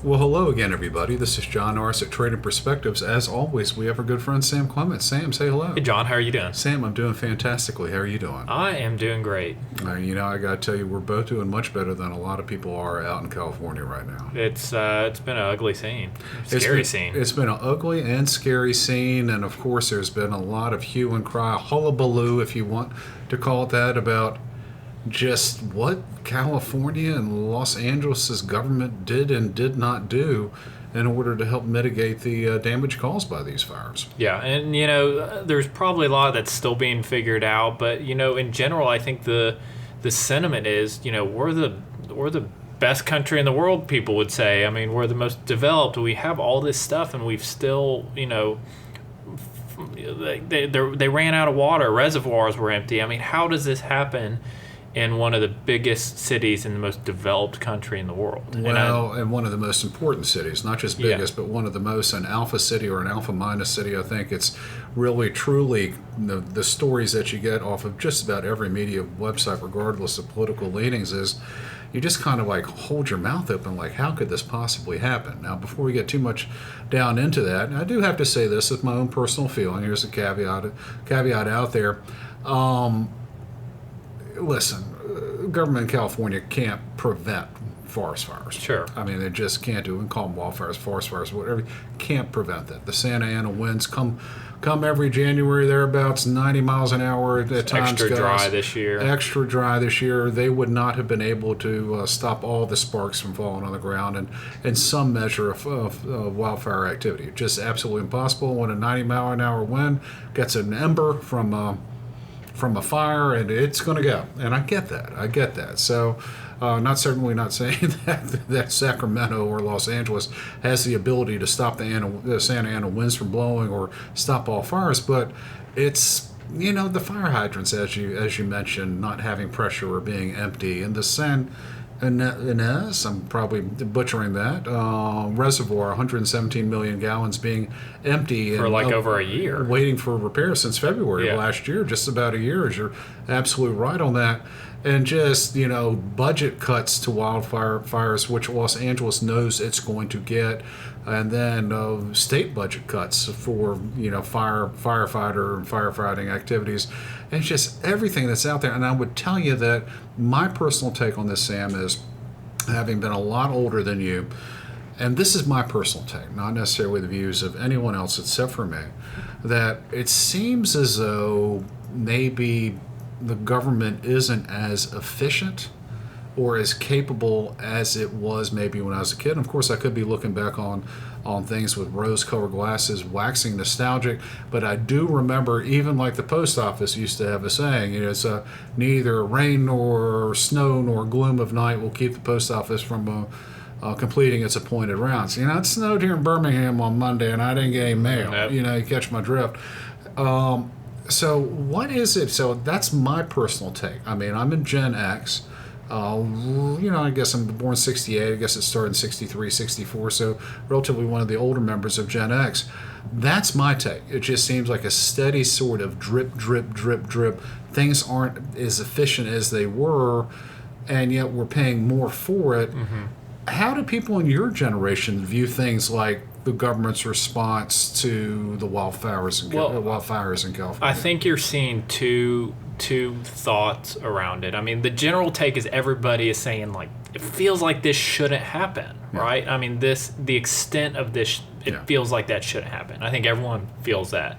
Well, hello again, everybody. This is John Norris at Trading Perspectives. As always, we have our good friend Sam Clement. Sam, say hello. Hey, John, how are you doing? Sam, I'm doing fantastically. How are you doing? I am doing great. I got to tell you, we're both doing much better than a lot of people are out in California right now. It's been an ugly scene, scary scene. It's been an ugly and scary scene, and of course, there's been a lot of hue and cry, hullabaloo, if you want to call it that, about just what California and Los Angeles' government did and did not do in order to help mitigate the damage caused by these fires. Yeah, and there's probably a lot that's still being figured out, but in general, I think the sentiment is, we're the best country in the world. People would say. I mean, we're the most developed. We have all this stuff, and we've still, they ran out of water. Reservoirs were empty. I mean, how does this happen in one of the biggest cities in the most developed country in the world? And one of the most important cities, not just biggest, but one of the most, an alpha city or an alpha minus city. I think it's really, truly the stories that you get off of just about every media website, regardless of political leanings, is you just kind of like hold your mouth open, like, how could this possibly happen? Now, before we get too much down into that, I do have to say this with my own personal feeling. Here's a caveat out there. Listen, government in California can't prevent forest fires. Sure. I mean, they just can't do it. We can call them wildfires, forest fires, whatever. Can't prevent that. The Santa Ana winds come every January, thereabouts, 90 miles an hour at times. Extra dry this year. Extra dry this year. They would not have been able to stop all the sparks from falling on the ground and some measure of wildfire activity. Just absolutely impossible. When a 90-mile-an-hour wind gets an ember from a fire, and it's going to go. And I get that. So not saying that Sacramento or Los Angeles has the ability to stop the Santa Ana winds from blowing or stop all fires, but it's, the fire hydrants, as you mentioned, not having pressure or being empty, and the San Ynez, I'm probably butchering that, reservoir, 117 million gallons being empty for over a year, waiting for repair since February of last year, just about a year. As you're absolutely right on that. And just, budget cuts to wildfires, which Los Angeles knows it's going to get, and then state budget cuts for, firefighter and firefighting activities. And it's just everything that's out there. And I would tell you that my personal take on this, Sam, is, having been a lot older than you, and this is my personal take, not necessarily the views of anyone else except for me, that it seems as though maybe the government isn't as efficient or as capable as it was maybe when I was a kid. And of course, I could be looking back on things with rose-colored glasses, waxing nostalgic, but I do remember, even like the post office used to have a saying, it's neither rain nor snow nor gloom of night will keep the post office from completing its appointed rounds. It snowed here in Birmingham on Monday, and I didn't get any mail. Yep. You catch my drift. So what is it? So that's my personal take. I mean, I'm in Gen X. I guess I'm born 68. I guess it started in 63, 64. So relatively one of the older members of Gen X. That's my take. It just seems like a steady sort of drip, drip, drip, drip. Things aren't as efficient as they were, and yet we're paying more for it. Mm-hmm. How do people in your generation view things like the government's response to the wildfires in California? I think you're seeing two thoughts around it. I mean, the general take is everybody is saying, like, it feels like this shouldn't happen, right? I mean, the extent of this, it feels like that shouldn't happen. I think everyone feels that.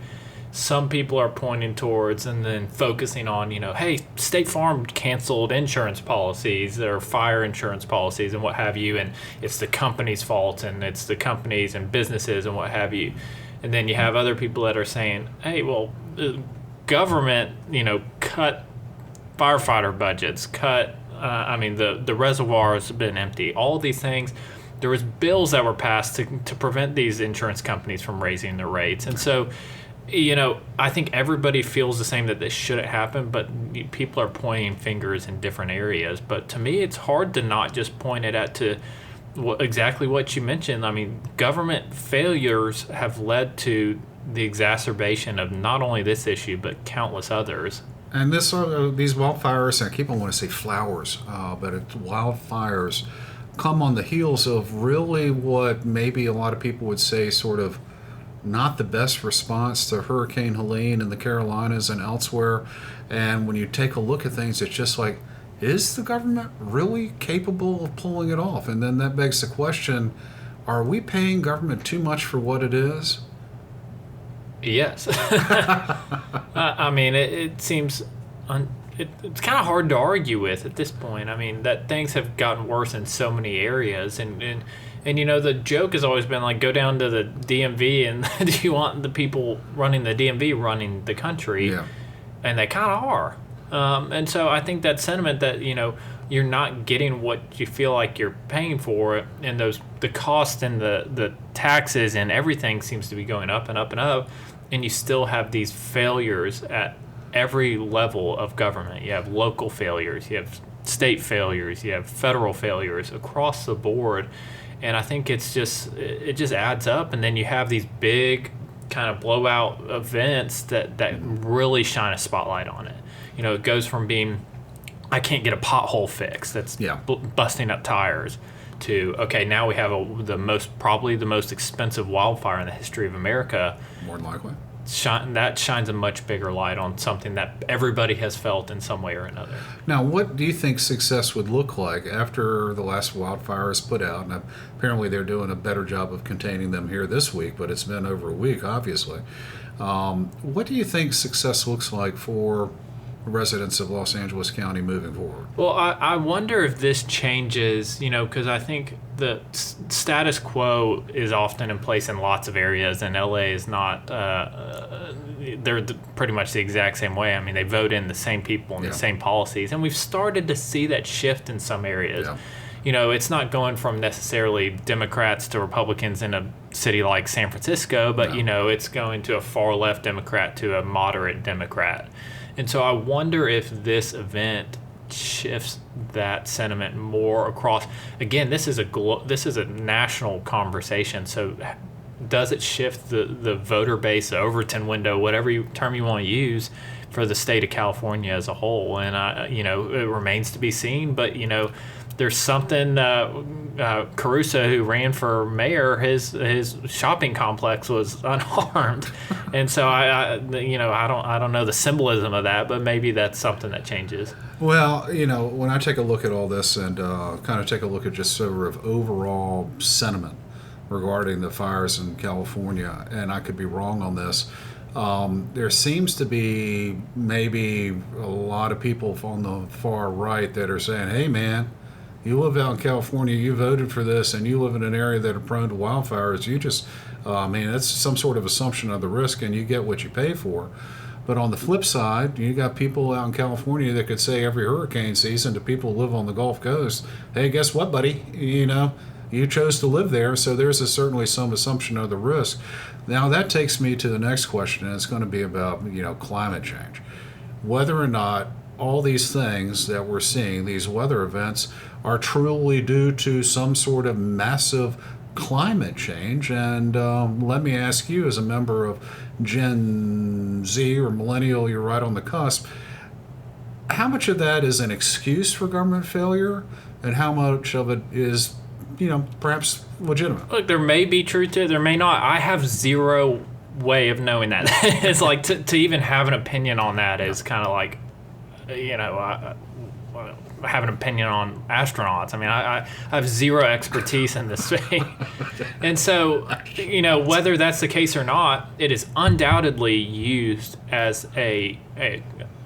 Some people are pointing towards and then focusing on, hey, State Farm canceled insurance policies or fire insurance policies and what have you, and it's the company's fault, and it's the companies and businesses and what have you. And then you have other people that are saying, hey, well, government, cut firefighter budgets, the reservoirs have been empty, all these things. There was bills that were passed to prevent these insurance companies from raising their rates. And so, I think everybody feels the same, that this shouldn't happen, but people are pointing fingers in different areas. But to me, it's hard to not just point it at exactly what you mentioned. I mean, government failures have led to the exacerbation of not only this issue, but countless others. And these wildfires, and I keep on wanting to say flowers, but it's wildfires come on the heels of really what maybe a lot of people would say sort of not the best response to Hurricane Helene in the Carolinas and elsewhere. And when you take a look at things, it's just like, is the government really capable of pulling it off? And then that begs the question, are we paying government too much for what it is? Yes. I mean, it seems it's kind of hard to argue with at this point. I mean, that things have gotten worse in so many areas, and the joke has always been like, go down to the DMV and do you want the people running the DMV running the country? Yeah. And they kind of are. And so I think that sentiment that you're not getting what you feel like you're paying for, and the cost and the taxes and everything seems to be going up and up and up, and you still have these failures at every level of government. You have local failures, you have state failures, you have federal failures across the board, and I think it just adds up. And then you have these big kind of blowout events that really shine a spotlight on it. It goes from being, I can't get a pothole fixed that's busting up tires, to, okay, now we have probably the most expensive wildfire in the history of America. More than likely. That shines a much bigger light on something that everybody has felt in some way or another. Now, what do you think success would look like after the last wildfire is put out? And apparently they're doing a better job of containing them here this week, but it's been over a week, obviously. What do you think success looks like for residents of Los Angeles County moving forward? Well, I wonder if this changes, because I think the status quo is often in place in lots of areas, and LA is not, they're pretty much the exact same way. I mean, they vote in the same people and the same policies, and we've started to see that shift in some areas. Yeah. It's not going from necessarily Democrats to Republicans in a city like San Francisco, but, it's going to a far left Democrat to a moderate Democrat. And so I wonder if this event shifts that sentiment more across. Again, this is a national conversation. So does it shift the voter base, the Overton window, whatever term you want to use, for the state of California as a whole? And it remains to be seen. But there's something. Caruso, who ran for mayor, his shopping complex was unharmed, and so I don't know the symbolism of that, but maybe that's something that changes. Well, when I take a look at all this and kind of take a look at just sort of overall sentiment regarding the fires in California, and I could be wrong on this. There seems to be maybe a lot of people on the far right that are saying, hey, man, you live out in California, you voted for this, and you live in an area that are prone to wildfires. You just, that's some sort of assumption of the risk, and you get what you pay for. But on the flip side, you got people out in California that could say every hurricane season to people who live on the Gulf Coast, hey, guess what, buddy? You chose to live there, so there's certainly some assumption of the risk. Now, that takes me to the next question, and it's going to be about, climate change. Whether or not all these things that we're seeing, these weather events, are truly due to some sort of massive climate change. And let me ask you, as a member of Gen Z or millennial, you're right on the cusp, how much of that is an excuse for government failure, and how much of it is, perhaps legitimate? Look, there may be truth to it, there may not. I have zero way of knowing that. It's like to even have an opinion on that is kind of like, I have an opinion on astronauts. I mean, I have zero expertise in this thing. And so, whether that's the case or not, it is undoubtedly used as an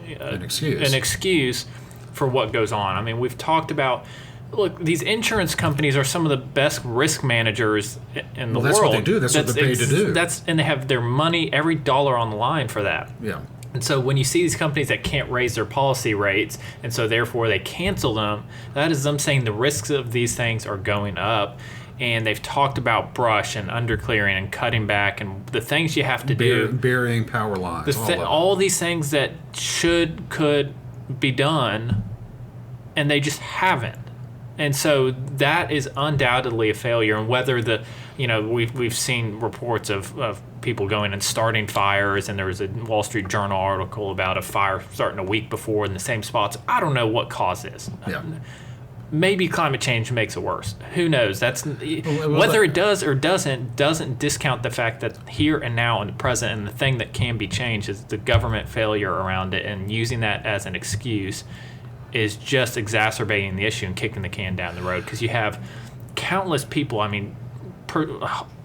excuse for what goes on. I mean, we've talked about, look, these insurance companies are some of the best risk managers in the world. That's what they do. That's what they're paid to do. And they have their money, every dollar on the line for that. Yeah. And so when you see these companies that can't raise their policy rates, and so therefore they cancel them, that is them saying the risks of these things are going up. And they've talked about brush and underclearing and cutting back and the things you have to do. Burying power lines. All these things that could be done, and they just haven't. And so that is undoubtedly a failure. And whether we've seen reports of people going and starting fires, and there was a Wall Street Journal article about a fire starting a week before in the same spots. I don't know what caused this. Yeah. maybe climate change makes it worse. Who knows? That's whether it does or doesn't discount the fact that here and now in the present, and the thing that can be changed is the government failure around it, and using that as an excuse is just exacerbating the issue and kicking the can down the road, because you have countless people, I mean,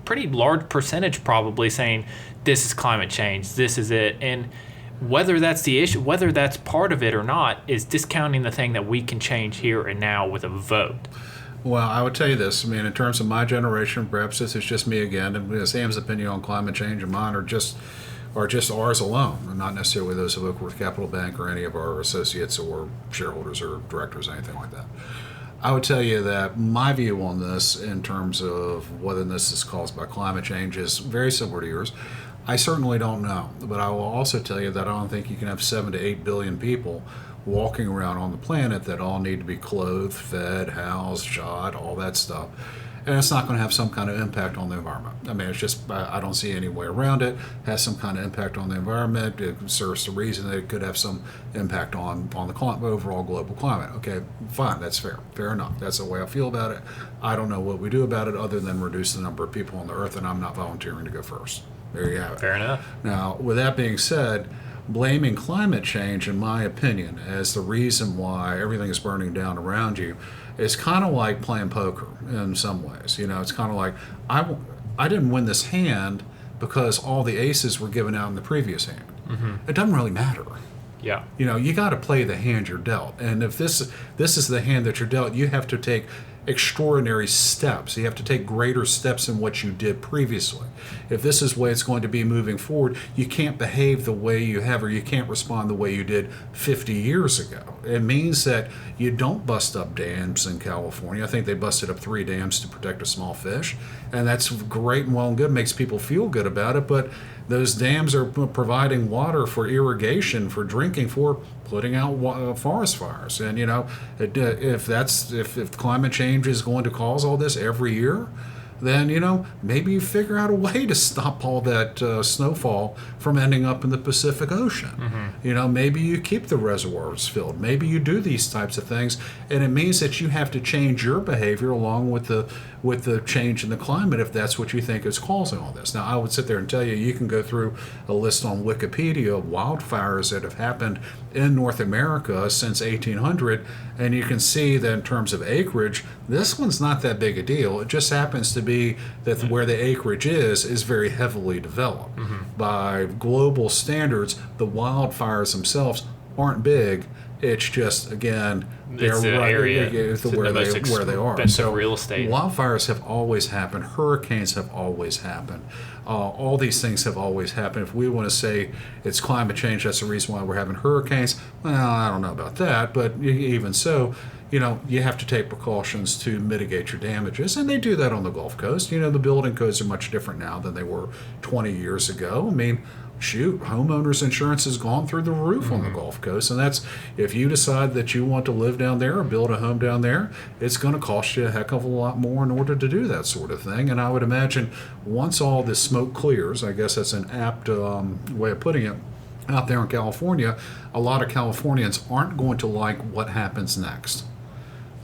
pretty large percentage probably saying this is climate change, this is it, and whether that's the issue, whether that's part of it or not, is discounting the thing that we can change here and now with a vote. Well, I would tell you this. I mean, in terms of my generation, perhaps this is just me again, and Sam's opinion on climate change and mine are just ours alone, and not necessarily those of Oakworth Capital Bank or any of our associates or shareholders or directors, anything like that. I would tell you that my view on this, in terms of whether this is caused by climate change, is very similar to yours. I certainly don't know, but I will also tell you that I don't think you can have 7 to 8 billion people walking around on the planet that all need to be clothed, fed, housed, shot, all that stuff. And it's not going to have some kind of impact on the environment. I mean, it's just, I don't see any way around it. It has some kind of impact on the environment. It serves the reason that it could have some impact on the overall global climate. Okay, fine, that's fair. Fair enough. That's the way I feel about it. I don't know what we do about it other than reduce the number of people on the earth, and I'm not volunteering to go first. There you have it. Fair enough. Now, with that being said, blaming climate change, in my opinion, as the reason why everything is burning down around you is kind of like playing poker in some ways. You know, it's kind of like, I didn't win this hand because all the aces were given out in the previous hand. Mm-hmm. It doesn't really matter. Yeah. You know, you got to play the hand you're dealt. And if this is the hand that you're dealt, you have to take extraordinary steps. You have to take greater steps than what you did previously. If this is the way it's going to be moving forward, you can't behave the way you have, or you can't respond the way you did 50 years ago. It means that you don't bust up dams in California. I think they busted up 3 dams to protect a small fish, and that's great and well and good, makes people feel good about it, but those dams are providing water for irrigation, for drinking, for putting out forest fires. And you know, if climate change is going to cause all this every year, then you know, maybe you figure out a way to stop all that snowfall from ending up in the Pacific Ocean. Mm-hmm. You know, maybe you keep the reservoirs filled. Maybe you do these types of things, and it means that you have to change your behavior along with the change in the climate if that's what you think is causing all this. Now, I would sit there and tell you, you can go through a list on Wikipedia of wildfires that have happened in North America since 1800, and you can see that in terms of acreage, this one's not that big a deal. It just happens to be that where the acreage is very heavily developed. Mm-hmm. By global standards, the wildfires themselves aren't big. It's just, again, they're it's the right area, where they are. So real estate. Wildfires have always happened. Hurricanes have always happened. All these things have always happened. If we want to say it's climate change, that's the reason why we're having hurricanes. Well, I don't know about that, but even so, you know, you have to take precautions to mitigate your damages, and they do that on the Gulf Coast. You know, the building codes are much different now than they were 20 years ago. I mean, shoot, homeowners insurance has gone through the roof on the Gulf Coast, and that's, if you decide that you want to live down there or build a home down there, it's going to cost you a heck of a lot more in order to do that sort of thing. And I would imagine once all this smoke clears, I guess that's an apt way of putting it, out there in California, a lot of Californians aren't going to like what happens next.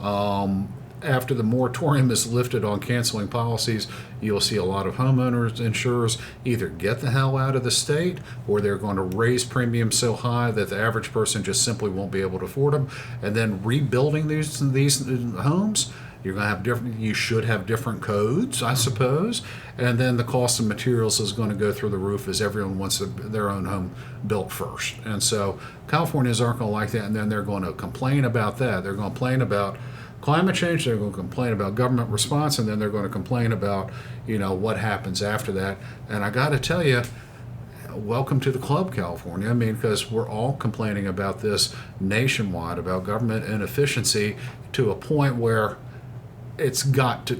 After the moratorium is lifted on canceling policies, you'll see a lot of homeowners insurers either get the hell out of the state, or they're going to raise premiums so high that the average person just simply won't be able to afford them. And then rebuilding these homes, you're going to have different. You should have different codes, I suppose. And then the cost of materials is going to go through the roof as everyone wants their own home built first. And so Californians aren't going to like that, and then they're going to complain about that. They're going to complain about climate change, they're going to complain about government response, and then they're going to complain about, you know, what happens after that. And I got to tell you, welcome to the club, California. I mean, because we're all complaining about this nationwide, about government inefficiency, to a point where it's got to,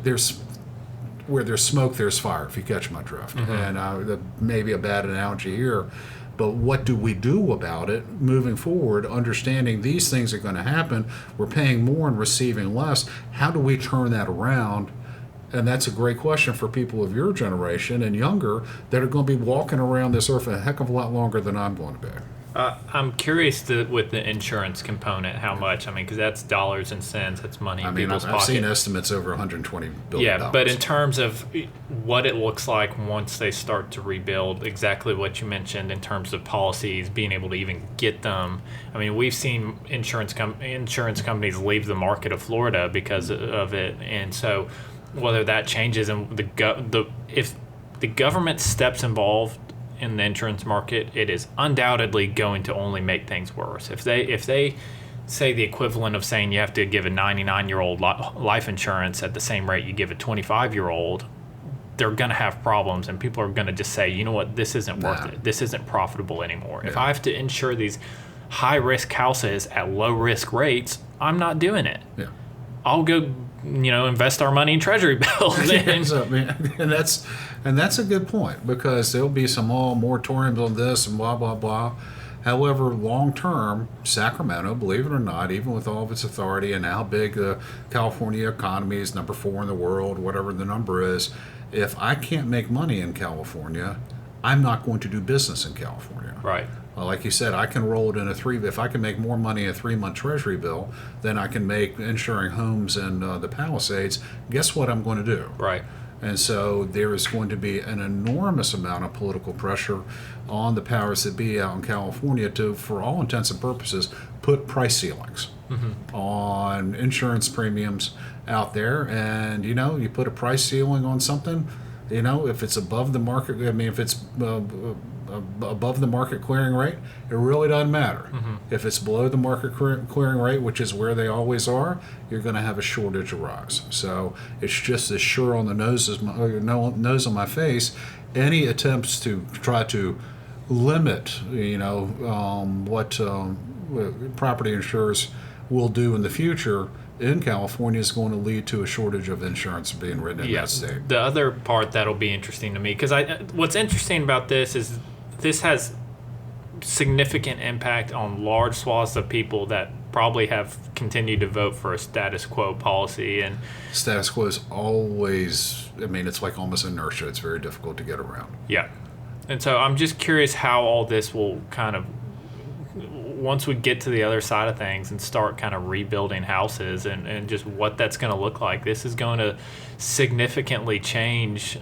where there's smoke, there's fire, if you catch my drift. Mm-hmm. And maybe a bad analogy here, but what do we do about it moving forward, understanding these things are going to happen? We're paying more and receiving less. How do we turn that around? And that's a great question for people of your generation and younger that are going to be walking around this earth a heck of a lot longer than I'm going to be. I'm curious with the insurance component, how much? I mean, because that's dollars and cents. That's money in people's I've pocket. seen estimates over 120 billion. Yeah, but in terms of what it looks like once they start to rebuild, exactly what you mentioned in terms of policies, being able to even get them. I mean, we've seen insurance companies leave the market of Florida because of it, and so whether that changes and if the government steps involved in the insurance market, it is undoubtedly going to only make things worse. If they say the equivalent of saying you have to give a 99-year-old life insurance at the same rate you give a 25-year-old, they're going to have problems, and people are going to just say, you know what, this isn't worth it. This isn't profitable anymore. Yeah. If I have to insure these high-risk houses at low-risk rates, I'm not doing it. Yeah. I'll go, invest our money in treasury bills. And that's a good point, because there'll be some moratoriums on this and blah, blah, blah. However, long term, Sacramento, believe it or not, even with all of its authority and how big the California economy is, number 4 in the world, whatever the number is, if I can't make money in California, I'm not going to do business in California. Right. Like you said, I can roll it in if I can make more money in a 3-month treasury bill than I can make insuring homes in the Palisades, guess what I'm going to do? Right. And so there is going to be an enormous amount of political pressure on the powers that be out in California to, for all intents and purposes, put price ceilings on insurance premiums out there. And, you put a price ceiling on something, if it's above the market, if it's above the market clearing rate, it really doesn't matter. If it's below the market clearing rate, which is where they always are, you're going to have a shortage arise. So it's just as sure on the nose on my face. Any attempts to try to limit, what property insurers will do in the future in California is going to lead to a shortage of insurance being written in that state. The other part that'll be interesting to me, because what's interesting about this is this has significant impact on large swaths of people that probably have continued to vote for a status quo policy. And status quo is always, it's like almost inertia. It's very difficult to get around. Yeah. And so I'm just curious how all this will kind of, once we get to the other side of things and start kind of rebuilding houses and just what that's going to look like. This is going to significantly change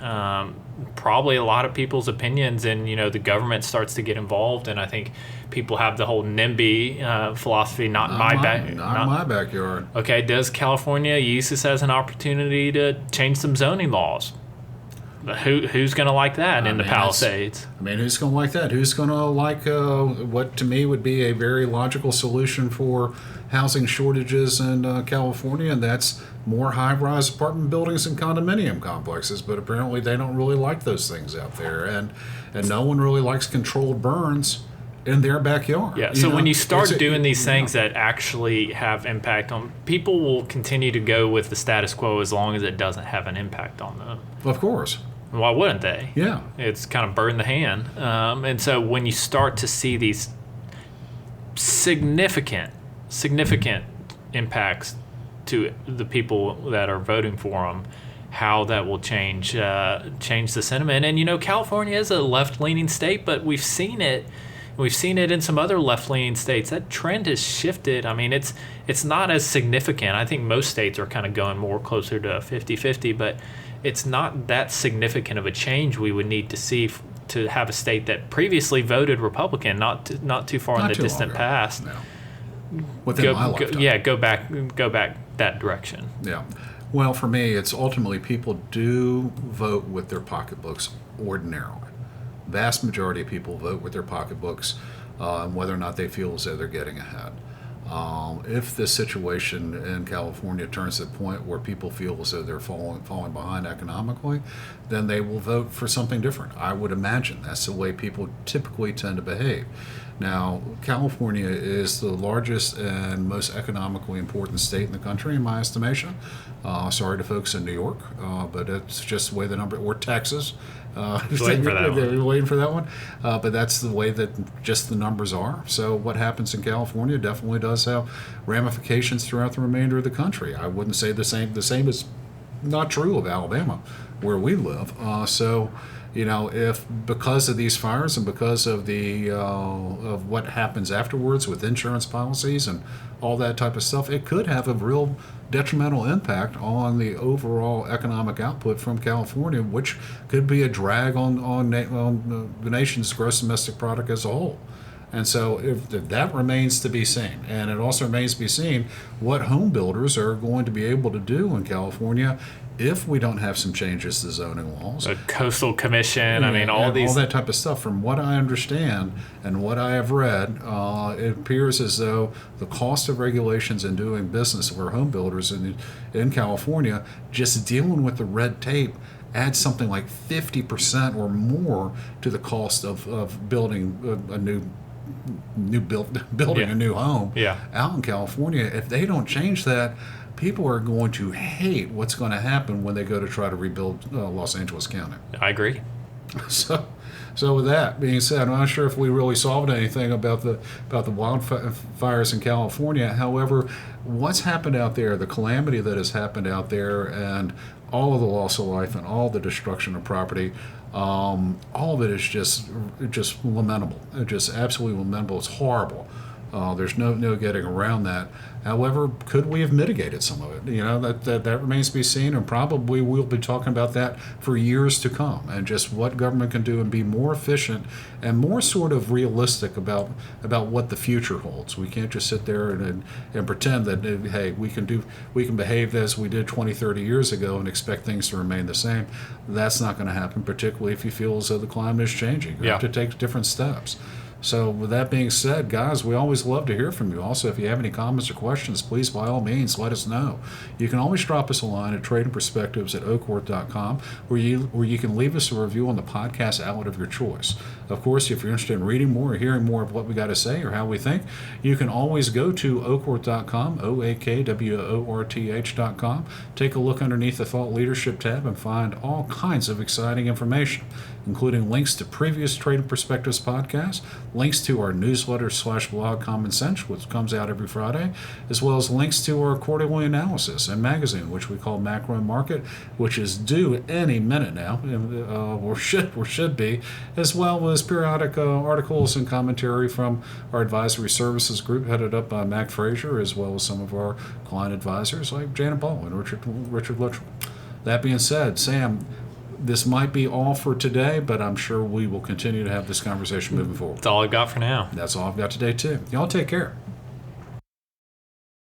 probably a lot of people's opinions, and the government starts to get involved. And I think people have the whole NIMBY philosophy, not my backyard. Okay, does California use this as an opportunity to change some zoning laws? Who's going to like that in the Palisades? Who's going to like that? Who's going to like what to me would be a very logical solution for housing shortages in California, and that's more high-rise apartment buildings and condominium complexes. But apparently they don't really like those things out there, and no one really likes controlled burns in their backyard. Yeah, so when you start doing these things that actually have impact on people, will continue to go with the status quo as long as it doesn't have an impact on them. Of course. Why wouldn't they? Yeah. It's kind of bird in the hand. And so when you start to see these significant impacts to the people that are voting for them, how that will change the sentiment. And, California is a left-leaning state, but we've seen it. We've seen it in some other left-leaning states. That trend has shifted. It's not as significant. I think most states are kind of going more closer to 50-50, but it's not that significant of a change we would need to see to have a state that previously voted Republican, not too far in the distant past. No. Within my lifetime. Go back that direction. Yeah. Well, for me, it's ultimately people do vote with their pocketbooks ordinarily. Vast majority of people vote with their pocketbooks, whether or not they feel as though they're getting ahead. If the situation in California turns to the point where people feel as though they're falling behind economically, then they will vote for something different. I would imagine that's the way people typically tend to behave. Now, California is the largest and most economically important state in the country, in my estimation. Sorry to folks in New York, but it's just the way the number, or Texas. Waiting for that one. They're waiting for that one. But that's the way that just the numbers are. So what happens in California definitely does have ramifications throughout the remainder of the country. I wouldn't say the same as not true of Alabama, where we live. If because of these fires and because of of what happens afterwards with insurance policies and all that type of stuff, it could have a real detrimental impact on the overall economic output from California, which could be a drag on the nation's gross domestic product as a whole. And so if that remains to be seen. And it also remains to be seen what home builders are going to be able to do in California if we don't have some changes to zoning laws. The Coastal Commission, all that type of stuff. From what I understand and what I have read, it appears as though the cost of regulations and doing business for home builders in California, just dealing with the red tape, adds something like 50% or more to the cost of building a new a new home out in California. If they don't change that, people are going to hate what's going to happen when they go to try to rebuild Los Angeles County. I agree. So with that being said, I'm not sure if we really solved anything about the wildfires in California. However, what's happened out there, the calamity that has happened out there, and all of the loss of life and all the destruction of property, all of it is just lamentable. It's just absolutely lamentable. It's horrible. There's no getting around that. However, could we have mitigated some of it? That remains to be seen, and probably we'll be talking about that for years to come, and just what government can do and be more efficient and more sort of realistic about what the future holds. We can't just sit there and pretend that, hey, we can behave as we did 20, 30 years ago and expect things to remain the same. That's not going to happen, particularly if you feel as though the climate is changing. You have to take different steps. So with that being said, guys, we always love to hear from you. Also, if you have any comments or questions, please, by all means, let us know. You can always drop us a line at tradingperspectives@oakworth.com, where you can leave us a review on the podcast outlet of your choice. Of course, if you're interested in reading more or hearing more of what we got to say or how we think, you can always go to oakworth.com, OAKWORTH.com. Take a look underneath the Thought Leadership tab and find all kinds of exciting information, including links to previous Trading Perspectives podcasts, links to our newsletter/blog Common Sense, which comes out every Friday, as well as links to our quarterly analysis and magazine, which we call Macro and Market, which is due any minute now, or should be, as well as periodic articles and commentary from our advisory services group headed up by Mac Frazier, as well as some of our client advisors like Janet Ball and Richard Luttrell. That being said, Sam, this might be all for today, but I'm sure we will continue to have this conversation moving forward. That's all I've got for now. That's all I've got today, too. Y'all take care.